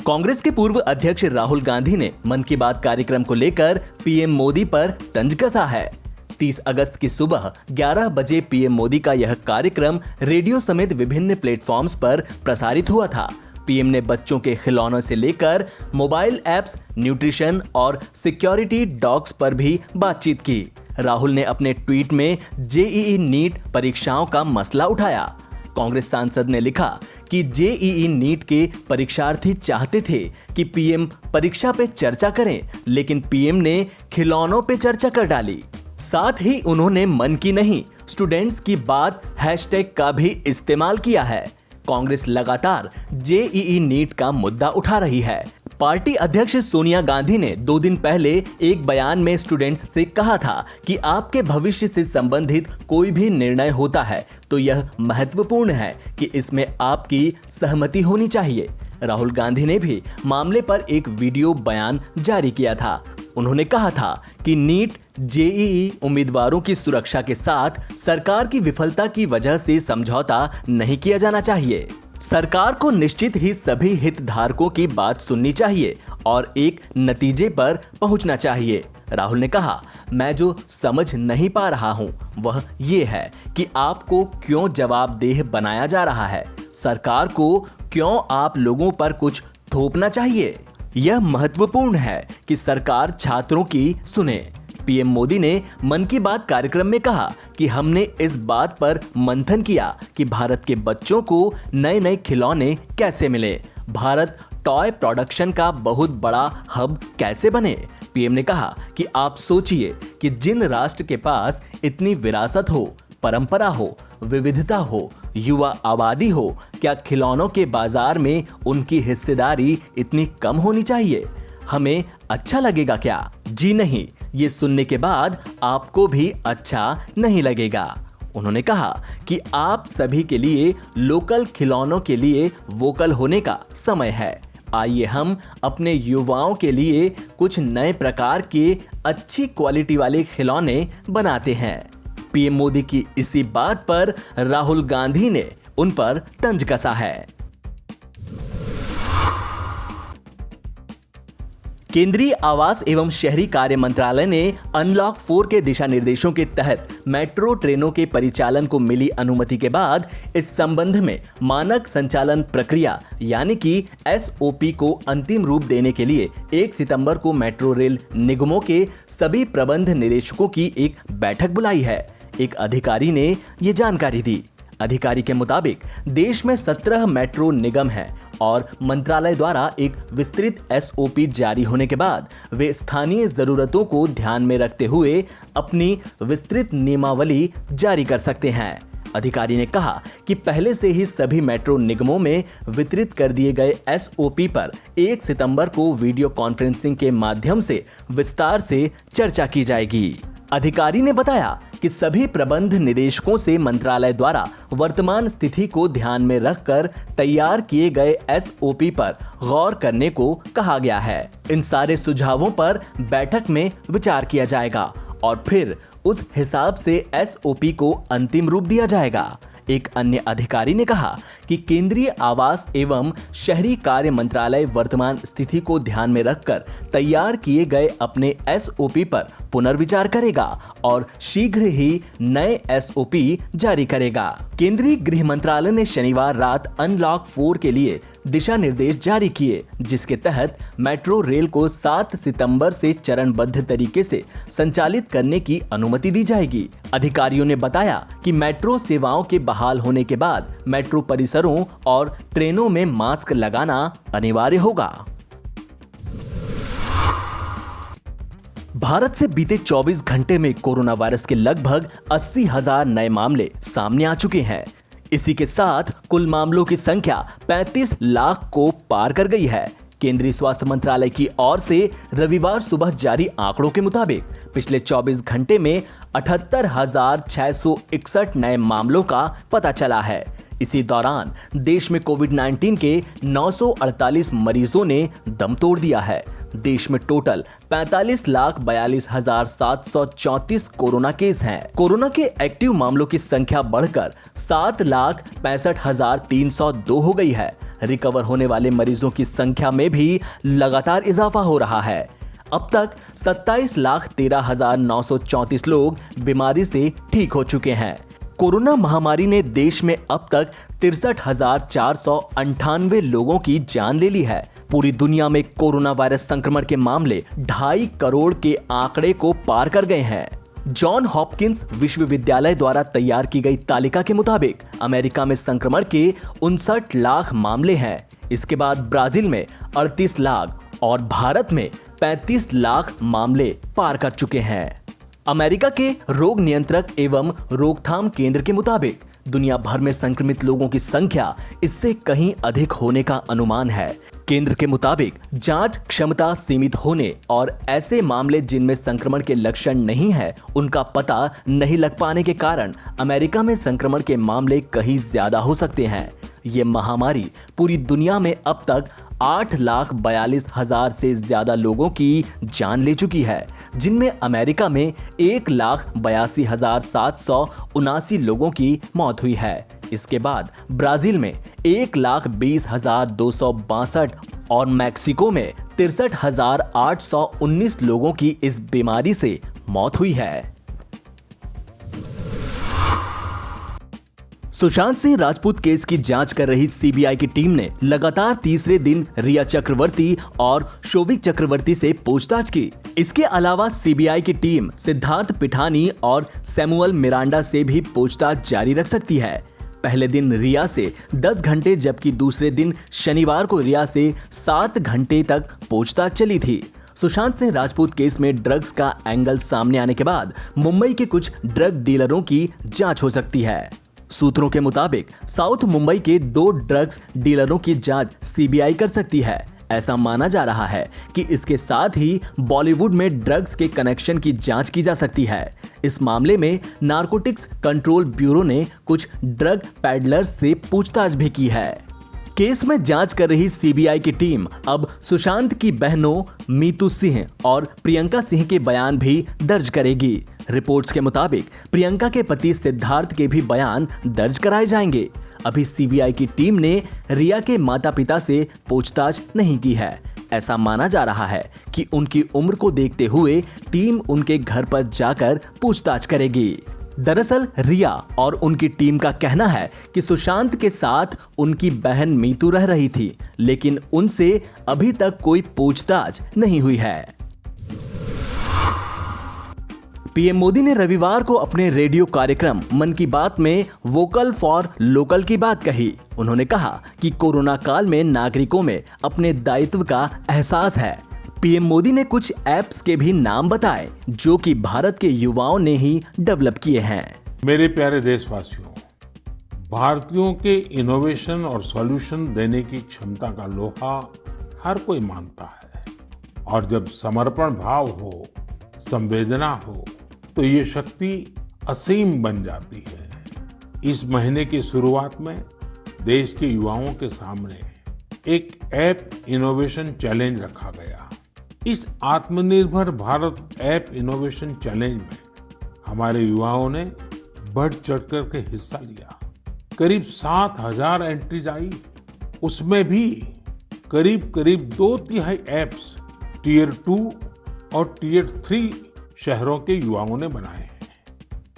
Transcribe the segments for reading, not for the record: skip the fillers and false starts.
कांग्रेस के पूर्व अध्यक्ष राहुल गांधी ने मन की बात कार्यक्रम को लेकर पीएम मोदी पर तंज कसा है। 30 अगस्त की सुबह 11 बजे पीएम मोदी का यह कार्यक्रम रेडियो समेत विभिन्न प्लेटफॉर्म्स पर प्रसारित हुआ था। पीएम ने बच्चों के खिलौनों से लेकर मोबाइल ऐप्स, न्यूट्रिशन और सिक्योरिटी डॉग्स पर भी बातचीत की। राहुल ने अपने ट्वीट में जेईई नीट परीक्षाओं का मसला उठाया। कांग्रेस सांसद ने लिखा कि जेईई नीट के परीक्षार्थी चाहते थे कि पीएम परीक्षा पे चर्चा करें, लेकिन पीएम ने खिलौनों पे चर्चा कर डाली। साथ ही उन्होंने मन की नहीं, स्टूडेंट्स की बात हैशटैग का भी इस्तेमाल किया है। कांग्रेस लगातार जेईई नीट का मुद्दा उठा रही है। पार्टी अध्यक्ष सोनिया गांधी ने 2 दिन पहले एक बयान में स्टूडेंट्स से कहा था कि आपके भविष्य से संबंधित कोई भी निर्णय होता है तो यह महत्वपूर्ण है कि इसमें आपकी सहमति होनी चाहिए। राहुल गांधी ने भी मामले पर एक वीडियो बयान जारी किया था। उन्होंने कहा था कि नीट जेईई उम्मीदवारों की सुरक्षा के साथ सरकार की विफलता की वजह से समझौता नहीं किया जाना चाहिए। सरकार को निश्चित ही सभी हितधारकों की बात सुननी चाहिए और एक नतीजे पर पहुंचना चाहिए। राहुल ने कहा, मैं जो समझ नहीं पा रहा हूं वह ये है कि आपको क्यों जवाबदेह बनाया जा रहा है। सरकार को क्यों आप लोगों पर कुछ थोपना चाहिए। यह महत्वपूर्ण है कि सरकार छात्रों की सुने। पीएम मोदी ने मन की बात कार्यक्रम में कहा कि हमने इस बात पर मंथन किया कि भारत के बच्चों को नए नए खिलौने कैसे मिले, भारत टॉय प्रोडक्शन का बहुत बड़ा हब कैसे बने। पीएम ने कहा कि आप सोचिए कि जिन राष्ट्र के पास इतनी विरासत हो, परंपरा हो, विविधता हो, युवा आबादी हो, क्या खिलौनों के बाजार में उनकी हिस्सेदारी इतनी कम होनी चाहिए? हमें अच्छा लगेगा क्या? जी नहीं, ये सुनने के बाद आपको भी अच्छा नहीं लगेगा। उन्होंने कहा कि आप सभी के लिए लोकल खिलौनों के लिए वोकल होने का समय है। आइए हम अपने युवाओं के लिए कुछ नए प्रकार के अच्छी क्वालिटी वाले खिलौने बनाते हैं। पीएम मोदी की इसी बात पर राहुल गांधी ने उन पर तंज कसा है। केंद्रीय आवास एवं शहरी कार्य मंत्रालय ने अनलॉक 4 के दिशा निर्देशों के तहत मेट्रो ट्रेनों के परिचालन को मिली अनुमति के बाद इस संबंध में मानक संचालन प्रक्रिया यानी कि एसओपी को अंतिम रूप देने के लिए 1 सितंबर को मेट्रो रेल निगमों के सभी प्रबंध निदेशकों की एक बैठक बुलाई है। एक अधिकारी ने ये जानकारी दी। अधिकारी के मुताबिक देश में 17 मेट्रो निगम हैं और मंत्रालय द्वारा एक विस्तृत एसओपी जारी होने के बाद वे स्थानीय जरूरतों को ध्यान में रखते हुए अपनी विस्तृत नियमावली जारी कर सकते हैं। अधिकारी ने कहा कि पहले से ही सभी मेट्रो निगमों में वितरित कर दिए गए एसओपी पर 1 सितंबर को वीडियो कॉन्फ्रेंसिंग के माध्यम से विस्तार से चर्चा की जाएगी। अधिकारी ने बताया कि सभी प्रबंध निदेशकों से मंत्रालय द्वारा वर्तमान स्थिति को ध्यान में रखकर तैयार किए गए एसओपी पर गौर करने को कहा गया है। इन सारे सुझावों पर बैठक में विचार किया जाएगा और फिर उस हिसाब से एसओपी को अंतिम रूप दिया जाएगा। एक अन्य अधिकारी ने कहा कि केंद्रीय आवास एवं शहरी कार्य मंत्रालय वर्तमान स्थिति को ध्यान में रखकर तैयार किए गए अपने एसओपी पर पुनर्विचार करेगा और शीघ्र ही नए एसओपी जारी करेगा। केंद्रीय गृह मंत्रालय ने शनिवार रात अनलॉक 4 के लिए दिशा निर्देश जारी किए, जिसके तहत मेट्रो रेल को 7 सितंबर से चरणबद्ध तरीके से संचालित करने की अनुमति दी जाएगी। अधिकारियों ने बताया कि मेट्रो सेवाओं के बहाल होने के बाद मेट्रो परिसरों और ट्रेनों में मास्क लगाना अनिवार्य होगा। भारत से बीते 24 घंटे में कोरोना वायरस के लगभग 80,000 नए मामले सामने आ चुके हैं। इसी के साथ कुल मामलों की संख्या 35 लाख को पार कर गई है। केंद्रीय स्वास्थ्य मंत्रालय की ओर से रविवार सुबह जारी आंकड़ों के मुताबिक पिछले 24 घंटे में 78,661 नए मामलों का पता चला है। इसी दौरान देश में कोविड-19 के 948 मरीजों ने दम तोड़ दिया है। देश में टोटल 45,42,734 कोरोना केस हैं। कोरोना के एक्टिव मामलों की संख्या बढ़कर 7,65,302 हो गई है। रिकवर होने वाले मरीजों की संख्या में भी लगातार इजाफा हो रहा है। अब तक 27,13,934 लोग बीमारी से ठीक हो चुके हैं। कोरोना महामारी ने देश में अब तक 63,498 लोगों की जान ले ली है। पूरी दुनिया में कोरोना वायरस संक्रमण के मामले 2.5 करोड़ के आंकड़े को पार कर गए हैं। जॉन हॉपकिंस विश्वविद्यालय द्वारा तैयार की गई तालिका के मुताबिक अमेरिका में संक्रमण के 59 लाख मामले हैं। इसके बाद ब्राजील में 38 लाख और भारत में 35 लाख मामले पार कर चुके हैं। अमेरिका के रोग नियंत्रक एवं रोकथाम केंद्र के मुताबिक दुनिया भर में संक्रमित लोगों की संख्या इससे कहीं अधिक होने का अनुमान है। केंद्र के मुताबिक जांच क्षमता सीमित होने और ऐसे मामले जिनमें संक्रमण के लक्षण नहीं है उनका पता नहीं लग पाने के कारण अमेरिका में संक्रमण के मामले कहीं ज्यादा हो सकते हैं। ये महामारी पूरी दुनिया में अब तक 8,42,000 से ज्यादा लोगों की जान ले चुकी है, जिनमें अमेरिका में 1,82,779 लोगों की मौत हुई है। इसके बाद ब्राजील में 1,20,262 और मैक्सिको में 63,819 लोगों की इस बीमारी से मौत हुई है। सुशांत सिंह राजपूत केस की जांच कर रही सीबीआई की टीम ने लगातार तीसरे दिन रिया चक्रवर्ती और शोविक चक्रवर्ती से पूछताछ की। इसके अलावा सीबीआई की टीम सिद्धार्थ पिठानी और सैमुअल मिरांडा से भी पूछताछ जारी रख सकती है। पहले दिन रिया से 10 घंटे जबकि दूसरे दिन शनिवार को रिया से 7 घंटे तक पूछताछ चली थी। सुशांत सिंह राजपूत केस में ड्रग्स का एंगल सामने आने के बाद मुंबई के कुछ ड्रग डीलरों की जांच हो सकती है। सूत्रों के मुताबिक साउथ मुंबई के 2 ड्रग्स डीलरों की जांच सीबीआई कर सकती है। ऐसा माना जा रहा है कि इसके साथ ही बॉलीवुड में ड्रग्स के कनेक्शन की जांच की जा सकती है। इस मामले में नारकोटिक्स कंट्रोल ब्यूरो ने कुछ ड्रग पैडलर्स से पूछताछ भी की है। केस में जांच कर रही सीबीआई की टीम अब सुशांत की बहनों मीतू सिंह और प्रियंका सिंह के बयान भी दर्ज करेगी। रिपोर्ट्स के मुताबिक प्रियंका के पति सिद्धार्थ के भी बयान दर्ज कराए जाएंगे। अभी सीबीआई की टीम ने रिया के माता-पिता से पूछताछ नहीं की है। ऐसा माना जा रहा है कि उनकी उम्र को देखते हुए टीम उनके घर पर जाकर पूछताछ करेगी। दरअसल रिया और उनकी टीम का कहना है कि सुशांत के साथ उनकी बहन मीतू रह रही थी, लेकिन उनसे अभी तक कोई पूछताछ नहीं हुई है। पीएम मोदी ने रविवार को अपने रेडियो कार्यक्रम मन की बात में वोकल फॉर लोकल की बात कही। उन्होंने कहा कि कोरोना काल में नागरिकों में अपने दायित्व का एहसास है। पीएम मोदी ने कुछ ऐप्स के भी नाम बताए जो कि भारत के युवाओं ने ही डेवलप किए हैं। मेरे प्यारे देशवासियों, भारतीयों के इनोवेशन और सॉल्यूशन देने की क्षमता का लोहा हर कोई मानता है और जब समर्पण भाव हो, संवेदना हो तो ये शक्ति असीम बन जाती है। इस महीने की शुरुआत में देश के युवाओं के सामने एक ऐप इनोवेशन चैलेंज रखा गया। इस आत्मनिर्भर भारत ऐप इनोवेशन चैलेंज में हमारे युवाओं ने बढ़ चढ़कर के हिस्सा लिया। करीब 7,000 एंट्रीज आई। उसमें भी करीब 2/3 ऐप्स टियर 2 और टियर 3 शहरों के युवाओं ने बनाए हैं।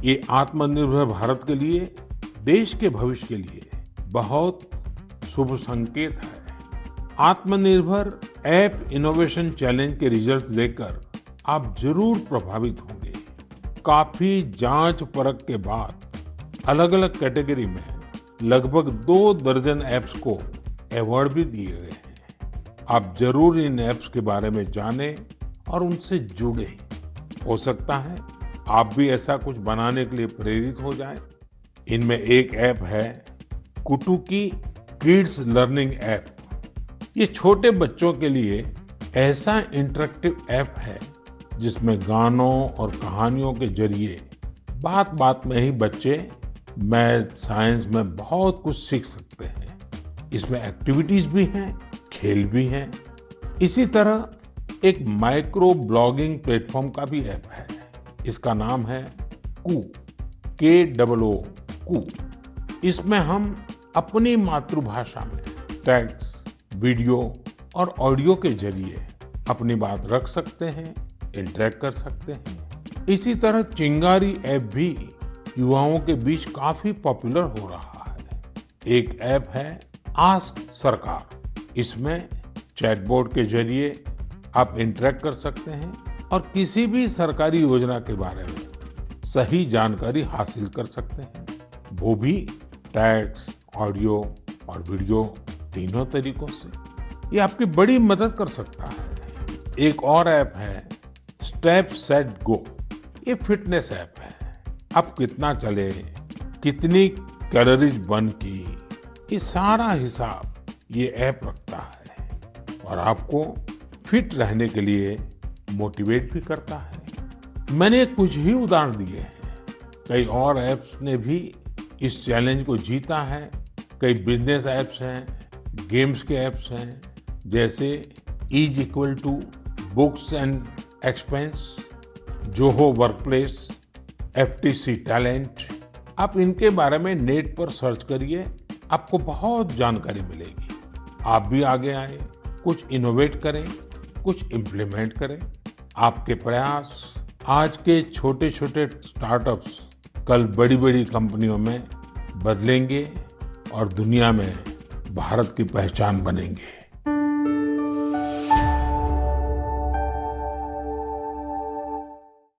ये आत्मनिर्भर भारत के लिए, देश के भविष्य के लिए बहुत शुभ संकेत है। आत्मनिर्भर ऐप इनोवेशन चैलेंज के रिजल्ट्स देखकर आप जरूर प्रभावित होंगे। काफी जांच परख के बाद अलग अलग कैटेगरी में लगभग 2 दर्जन ऐप्स को अवार्ड भी दिए गए हैं। आप जरूर इन ऐप्स के बारे में जानें और उनसे जुड़ें। हो सकता है आप भी ऐसा कुछ बनाने के लिए प्रेरित हो जाएं। इनमें एक ऐप है कुटुकी किड्स लर्निंग ऐप। ये छोटे बच्चों के लिए ऐसा इंटरेक्टिव ऐप है जिसमें गानों और कहानियों के जरिए बात बात में ही बच्चे मैथ साइंस में बहुत कुछ सीख सकते हैं। इसमें एक्टिविटीज भी हैं, खेल भी हैं। इसी तरह एक माइक्रो ब्लॉगिंग प्लेटफॉर्म का भी ऐप है। इसका नाम है KOO कू। इसमें हम अपनी मातृभाषा में टेक्स्ट, वीडियो और ऑडियो के जरिए अपनी बात रख सकते हैं, इंटरेक्ट कर सकते हैं। इसी तरह चिंगारी ऐप भी युवाओं के बीच काफी पॉपुलर हो रहा है। एक ऐप है आस्क सरकार। इसमें चैटबॉट के जरिए आप इंटरेक्ट कर सकते हैं और किसी भी सरकारी योजना के बारे में सही जानकारी हासिल कर सकते हैं, वो भी टेक्स्ट, ऑडियो और वीडियो तीनों तरीकों से। ये आपकी बड़ी मदद कर सकता है। एक और ऐप है स्टेप सेट गो। ये फिटनेस ऐप है। आप कितना चले, कितनी कैलोरीज बर्न की, ये सारा हिसाब ये ऐप रखता है और आपको फिट रहने के लिए मोटिवेट भी करता है। मैंने कुछ ही उदाहरण दिए हैं, कई और ऐप्स ने भी इस चैलेंज को जीता है। कई बिजनेस ऐप्स हैं, गेम्स के ऐप्स हैं, जैसे is equal to books and expense, Zoho workplace, FTC talent. आप इनके बारे में नेट पर सर्च करिए, आपको बहुत जानकारी मिलेगी। आप भी आगे आए, कुछ इनोवेट करें, कुछ इम्प्लीमेंट करें। आपके प्रयास आज के छोटे छोटे स्टार्टअप्स कल बड़ी बड़ी कंपनियों में बदलेंगे और दुनिया में भारत की पहचान बनेंगे।